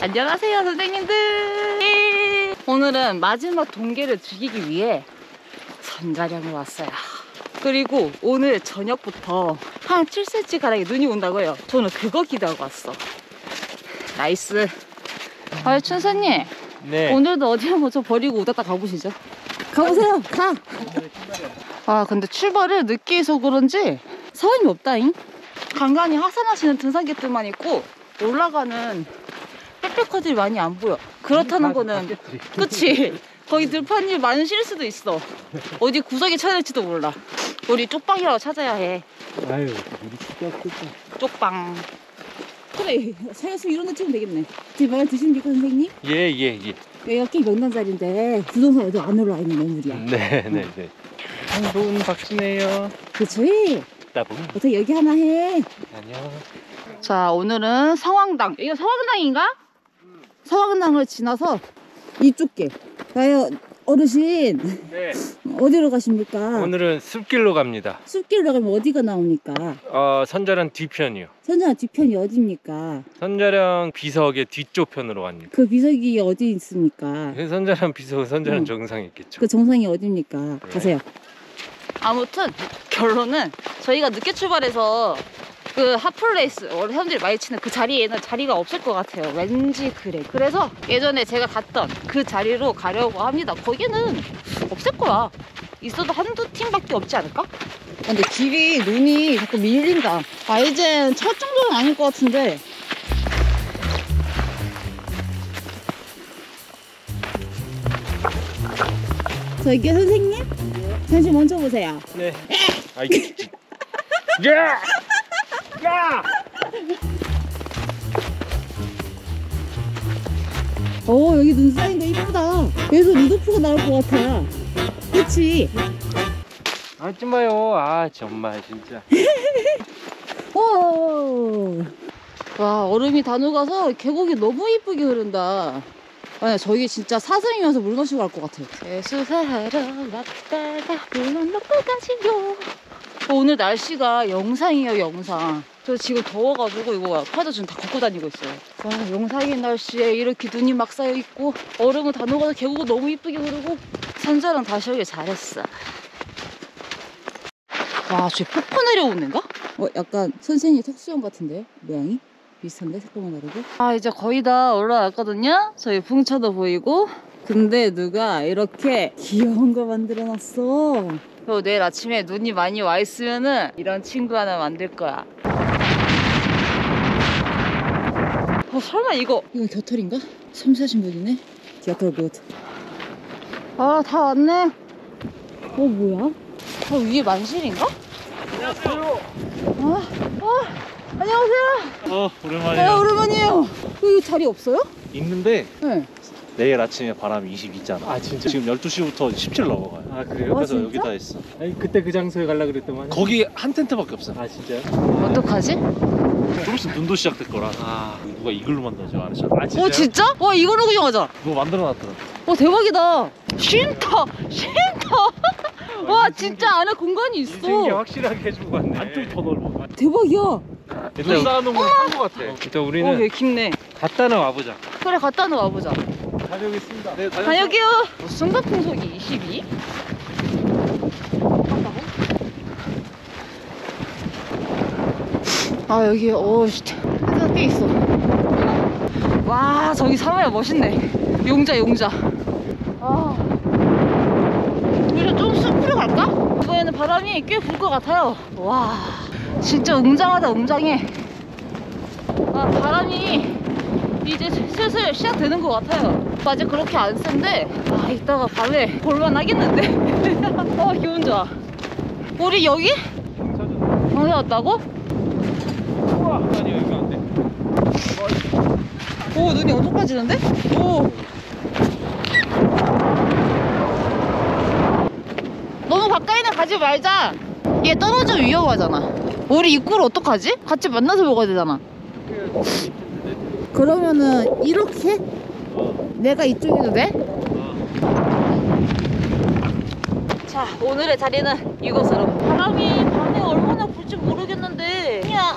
안녕하세요 선생님들. 오늘은 마지막 동계를 즐기기 위해 선자령에 왔어요. 그리고 오늘 저녁부터 한 7cm 가량의 눈이 온다고 해요. 저는 그거 기대하고 왔어. 나이스. 아유 춘사님, 네. 오늘도 어디 한번 저 버리고 오다가 가보시죠. 가보세요. 가. 아 근데 출발을 늦게 해서 그런지 사람이 없다잉. 간간히 하산하시는 등산객들만 있고 올라가는 백패커들이 많이 안 보여. 그렇다는 거는 그치? 거기 들판일 많으실 수도 있어. 어디 구석에 찾을지도 몰라. 우리 쪽방이라고 찾아야 해. 아유, 우리 진짜 크다. 쪽방. 그래, 살려서 이런 데 찍으면 되겠네. 제 말 드십니까 선생님? 예. 여기가 꽤 명당 자리인데 부동산에도 안 올라와 있는 매물이야. 네. 좋은 박수네요. 그치? 따봉. 어떻게 여기 하나 해? 안녕. 자, 오늘은 성황당. 여기가 성황당인가? 성황당을 지나서 이쪽 길. 가요, 어르신. 네. 어디로 가십니까? 오늘은 숲길로 갑니다. 숲길로 가면 어디가 나옵니까? 선자령 뒤편이요. 선장 뒤편이 어디입니까? 선자령 비석의 뒤쪽 편으로 갑니다. 그 비석이 어디 있습니까? 선자령 비석은 선자령 정상에 있겠죠. 그 정상이 어디입니까? 네. 가세요. 아무튼 결론은 저희가 늦게 출발해서 그 핫플레이스 원래 사람들이 많이 치는 그 자리에는 자리가 없을 것 같아요. 왠지 그래. 그래서 예전에 제가 갔던 그 자리로 가려고 합니다. 거기는 없을 거야. 있어도 한두 팀밖에 없지 않을까? 근데 길이 눈이 자꾸 밀린다. 아 이젠 첫 정도는 아닐 것 같은데. 저기 선생님? 잠시 멈춰보세요. 네. 아이 진짜. 야! 야! 여기 눈 쌓인 거 이쁘다. 여기서 루도프가 나올 것 같아. 그치? 하지 마요. 아 정말 진짜. 와 얼음이 다 녹아서 계곡이 너무 이쁘게 흐른다. 아니 저기 진짜 사슴이면서 물 마시고 갈 것 같아. 세수하러 왔다가 물론 먹고 가시요. 오늘 날씨가 영상이에요 영상. 저 지금 더워가지고 이거 파도 지금 다 걷고 다니고 있어요. 와 영상인 날씨에 이렇게 눈이 막 쌓여있고 얼음은 다 녹아서 계곡은 너무 이쁘게 흐르고 선자랑 다시 오길 잘했어. 와 저기 폭포 내려오는 데인가? 약간 선생님 턱수염 같은데요? 모양이? 비슷한데? 색깔만 다르고? 아 이제 거의 다 올라왔거든요? 저희 풍차도 보이고. 근데 누가 이렇게 귀여운 거 만들어놨어. 그리고 내일 아침에 눈이 많이 와 있으면은 이런 친구 하나 만들 거야. 설마 이거 겨털인가? 섬세하신 분이네? 겨털 굿. 아 다 왔네. 뭐야? 위에 만실인가? 안녕하세요. 안녕하세요. 오랜만이에요. 오랜만이에요. 여기 자리 없어요? 있는데 네. 내일 아침에 바람이 20 있잖아. 아 진짜? 지금 12시부터 17 넘어가요. 아 그래요? 그래서 진짜? 여기다 했어. 아니 그때 그 장소에 가려고 그랬더만. 거기 한 텐트밖에 없어. 아 진짜요? 어떡하지? 좀 있으면 눈도 시작될 거라. 누가 이글루 만들지 않으셨나? 아 진짜요? 진짜? 이거로 구경하자. 누가 만들어놨더라. 대박이다. 쉼터. 와 진짜 안에 공간이 있어. 인생이 확실하게 해주고 갔네. 안쪽 더 넓어. 대박이야. 일단 쌓아놓은 건한것 같아. 일단 우리는 여기 깊네. 갔다는 와보자. 그래 갔다 와보자. 다녀오겠습니다. 네, 여기요. 승가풍속이 22? 여기 해가 꽤 있어. 와 저기 사마야 멋있네. 용자. 우리 좀 숲으로 갈까? 이번에는 바람이 꽤 불 것 같아요. 와 진짜 웅장하다. 웅장해. 바람이 이제 슬슬 시작되는 것 같아요. 아직 그렇게 안 센데 이따가 밤에 볼만 하겠는데. 기분 좋아. 우리 여기? 방에 왔다고? 우와 아니 여기 안 돼. 눈이 엄청 빠지는데? 너무 가까이는 가지 말자. 얘 떨어지면 위험하잖아. 우리 입구를 어떡하지? 같이 만나서 먹어야 되잖아. 그러면은 이렇게? 내가 이쪽에도 돼? 자 오늘의 자리는 이곳으로. 바람이 밤에 얼마나 불지 모르겠는데 그냥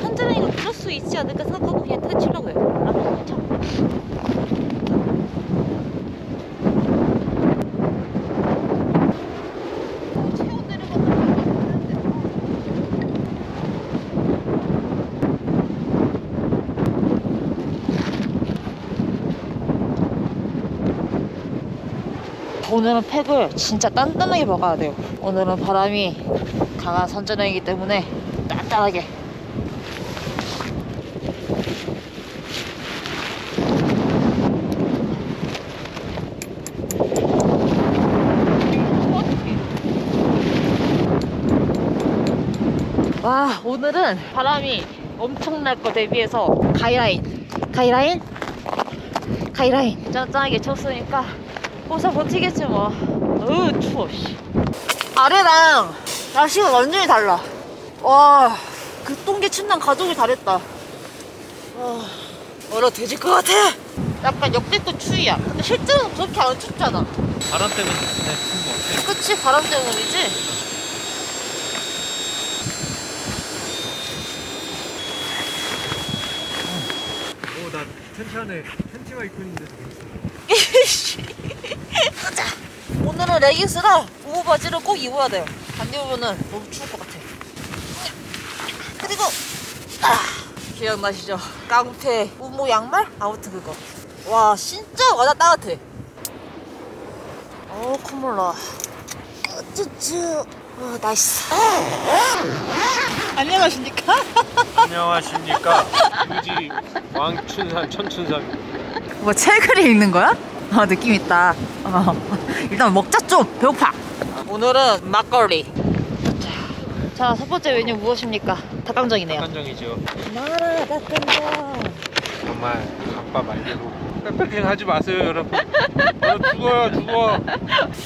선자랑이가 불을 수 있지 않을까 생각하고 그냥 타치려고 해요. 오늘은 팩을 진짜 단단하게 먹어야 돼요. 오늘은 바람이 강한 선전형이기 때문에 단단하게. 와, 오늘은 바람이 엄청날 거 대비해서 가이라인 짱짱하게 쳤으니까 호사 버티겠지 뭐. 으 추워 씨. 아래랑 날씨가 완전히 달라. 와, 그 똥개 침낭 가족이 다랬다. 얼어 돼질 것 같아. 약간 역대급 추위야. 근데 실제로는 그렇게 안 춥잖아. 바람 때문에 그냥 추운 거 같아. 그치, 바람 때문이지. 나 텐트 안에 텐트가 입고 있는데 가자. 오늘은 레깅스랑 우무 바지를 꼭 입어야 돼요. 안 입으면은 너무 추울 것 같아. 그리고 기억나시죠? 깡패 우무 양말? 아무튼 그거. 와, 진짜 와다 따뜻해. 콧물 나. 쭈쭈. 나이스. 안녕하십니까? 안녕하십니까. 유지 왕춘산 천춘산. 뭐 책을 읽는 거야? 느낌 있다. 일단 먹자 좀. 배고파. 오늘은 막걸리. 자, 첫 번째 메뉴 무엇입니까? 닭강정이네요. 닭강정이죠. 나라 닭강정. 정말 아빠 말대로 백패킹 하지 마세요, 여러분. 죽어.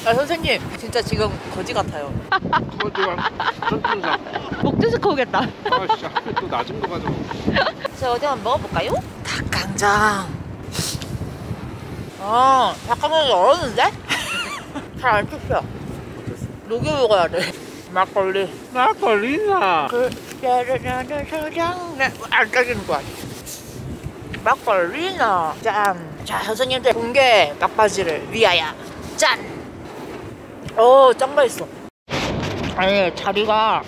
선생님, 진짜 지금 거지 같아요. 그거 천춘산. 목 디스크 오겠다. 아씨, 앞에 또 낮은 거 가져가. 자, 어디 한번 먹어볼까요? 닭강정. 닭강정이 얼었는데? 잘 안 씹혀. 녹여 먹어야 돼. 막걸리. 막걸리나. 안 짜지는 거야. 막걸리나. 짠. 자, 선생님들 공개 막바지를 위하여. 짠. 짱 맛있어. 아니, 자리가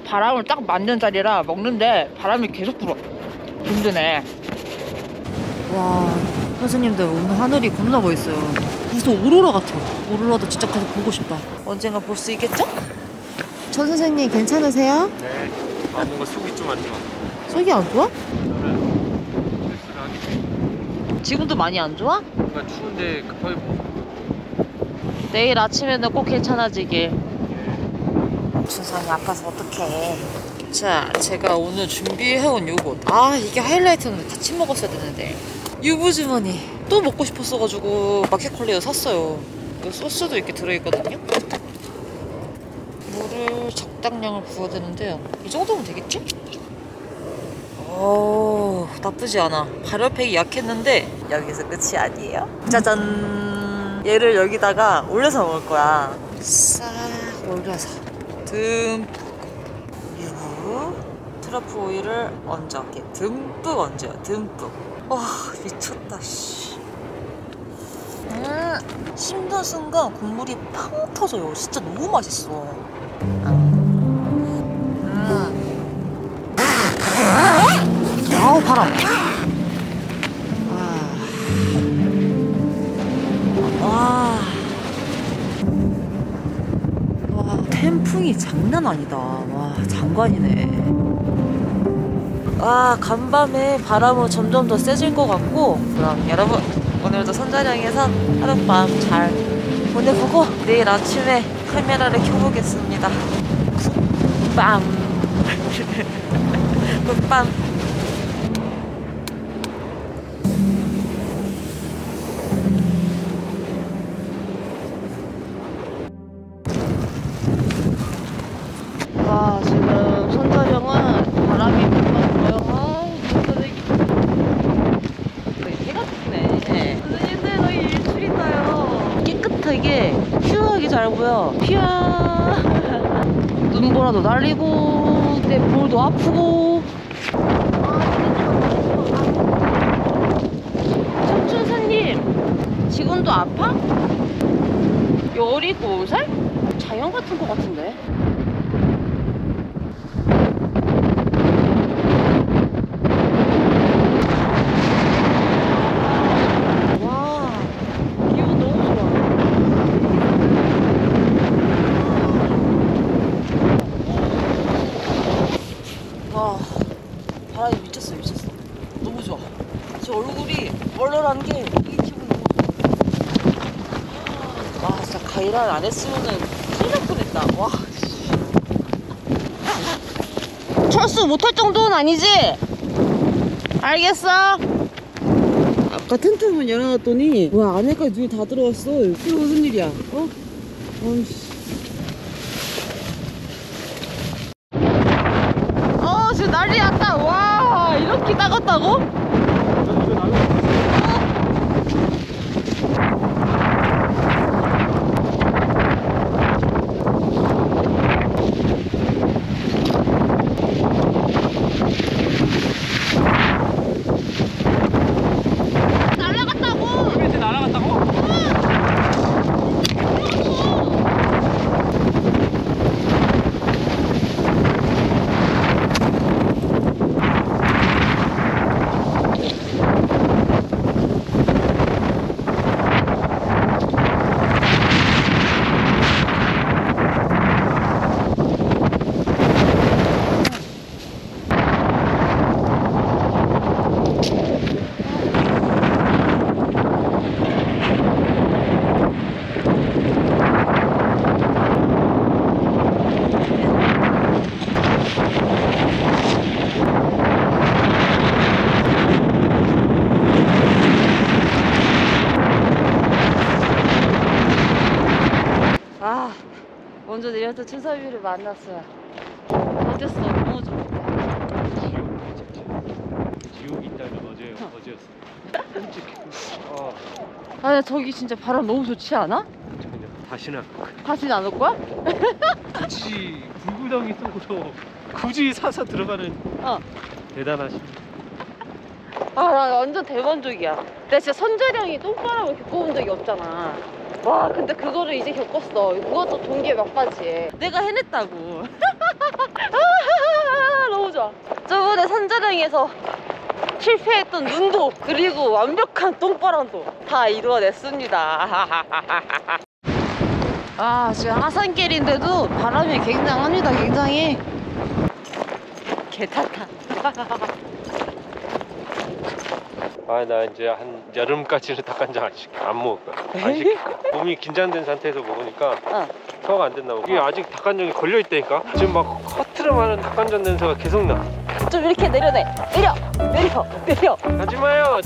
바람을 딱 맞는 자리라 먹는데 바람이 계속 불어. 든든해. 와, 선생님들 오늘 하늘이 겁나 멋있어요. 무슨 오로라 같아. 오로라도 진짜 가서 보고 싶다. 언젠가 볼 수 있겠죠? 전 선생님 괜찮으세요? 네. 뭔가 속이 좀 안 좋아. 속이 안 좋아? 저는 스트레스를 하기. 지금도 많이 안 좋아? 뭔가 추운데 급하게 내일 아침에는 꼭 괜찮아지길. 준상이 아파서 어떡해. 자, 제가 오늘 준비해온 요것. 이게 하이라이트는 같이 먹었어야 되는데. 유부주머니. 또 먹고 싶었어가지고 마켓컬리에서 샀어요. 이 소스도 이렇게 들어있거든요. 물을 적당량을 부어야 되는데 이 정도면 되겠지? 나쁘지 않아. 발열팩이 약했는데 여기서 끝이 아니에요. 짜잔. 얘를 여기다가 올려서 먹을 거야. 싹 올려서 듬뿍 유부 트러플 오일을 얹어. 이렇게 듬뿍 얹어요. 듬뿍. 와, 미쳤다 씨. 씹는 순간 국물이 팡 터져요. 진짜 너무 맛있어. 아우, 바람. 와, 템풍이 장난 아니다. 와, 장관이네. 간밤에 바람은 점점 더 세질 것 같고, 그럼 여러분 오늘도 선자령에서 하룻밤 잘 보내보고 내일 아침에 카메라를 켜보겠습니다. 빰. 빰. 지금 선자령은 바람이 불어요. 해가 뜨네. 선생님들, 저희 일출이 떠요. 깨끗하게 퓨어하게 잘 보여. 퓨어. 눈보라도 날리고 내 볼도 아프고. 청춘사님, 지금도 아파? 열이 5살? 자연 같은 거 같은데? 와, 기분 너무 좋아. 진짜 얼굴이 얼얼한 게 이 기분 너무 좋아. 와 진짜 가이란 안 했으면은 큰일 날 뻔했다. 와. 철수 못할 정도는 아니지? 알겠어. 아까 텐트 문 열어놨더니 와 안에까지 눈이 다 들어왔어. 이게 무슨 일이야? 어? 어이씨. 지금 난리 났다. 와 이렇게 따갑다고? 먼저 내렸던 춘삼이를 만났어요. 어땠어? 너무 좋아. 지옥이 있다면 어제였어. 솔직히. 아 근데 저기 진짜 바람 너무 좋지 않아? 그냥 다시는 다시는 안 올 거야? 굳이 불구덩이 속으로 굳이 사서 들어가는 대단하신. 나 완전 대만족이야. 내가 진짜 선재량이 똥바람을 겪어본 적이 없잖아. 와 근데 그거를 이제 겪었어. 그것도 동기에 몇 가지에 내가 해냈다고. 너무 좋아. 저번에 선재량에서 실패했던 눈도 그리고 완벽한 똥바람도 다 이루어냈습니다. 지금 하산길인데도 바람이 굉장합니다. 굉장히 개탔다. 나 이제 한 여름까지는 닭간장 안 먹을 거야. 안 시킬 거야. 몸이 긴장된 상태에서 먹으니까 소화가 안 된다고. 이게 아직 닭간장이 걸려 있다니까. 지금 막 커트름하는 닭간장 냄새가 계속 나. 좀 이렇게 내려. 가지 마요.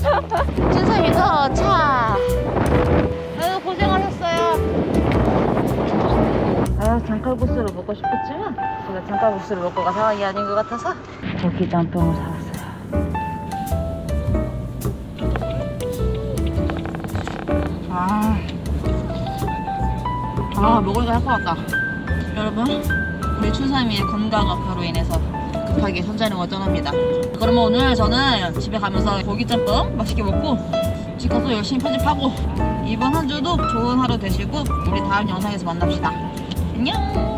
춘삼이 도착. 아유 고생하셨어요. 장칼국수를 먹고 싶었지만 제가 장칼국수를 먹고 갈 상황이 아닌 것 같아서 고기 짬뽕을 사왔어요. 먹으니까 할 것 같다. 여러분 우리 춘삼이의 건강 악화로 인해서 급하게 선자령을 떠납니다. 그러면 오늘 저는 집에 가면서 고기 짬뽕 맛있게 먹고 집 가서 열심히 편집하고 이번 한 주도 좋은 하루 되시고 우리 다음 영상에서 만납시다. 안녕.